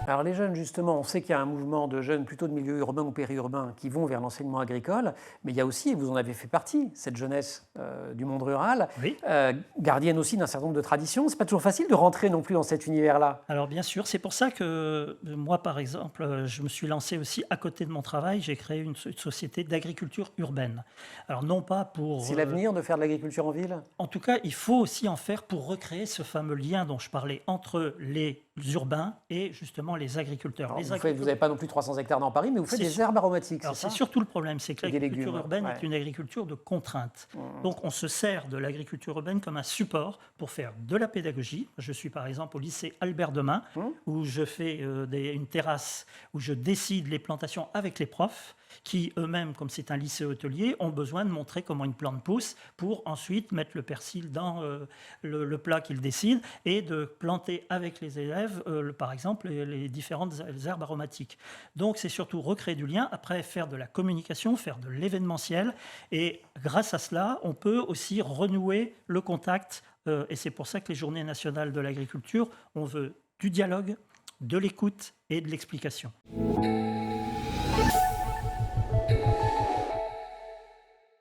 Alors les jeunes, justement, on sait qu'il y a un mouvement de jeunes plutôt de milieu urbain ou périurbain qui vont vers l'enseignement agricole, mais il y a aussi, et vous en avez fait partie, cette jeunesse du monde rural, Oui. gardienne aussi d'un certain nombre de traditions. C'est pas toujours facile de rentrer non plus dans cet univers-là. Alors bien sûr, c'est pour ça que moi, par exemple, je me suis lancé aussi à côté de mon travail, j'ai créé une société d'agriculture urbaine. Alors non pas pour... C'est l'avenir de faire de l'agriculture en ville? En tout cas, il faut aussi en faire pour recréer ce fameux lien dont je parlais entre les urbains et justement les agriculteurs. Alors, Les vous agriculteurs, n'avez pas non plus 300 hectares dans Paris, mais vous faites c'est des sûr. herbes aromatiques, c'est Alors c'est ça? surtout le problème, c'est que Et des l'agriculture légumes, urbaine ouais. est une agriculture de contrainte. Donc on se sert de l'agriculture urbaine comme un support pour faire de la pédagogie. Je suis par exemple au lycée Albert Demain, où je fais une terrasse, où je décide les plantations avec les profs, qui eux-mêmes, comme c'est un lycée hôtelier, ont besoin de montrer comment une plante pousse pour ensuite mettre le persil dans le plat qu'ils décident et de planter avec les élèves, par exemple, les différentes herbes aromatiques. Donc c'est surtout recréer du lien, après faire de la communication, faire de l'événementiel, et grâce à cela, on peut aussi renouer le contact, et c'est pour ça que les Journées nationales de l'agriculture, on veut du dialogue, de l'écoute et de l'explication.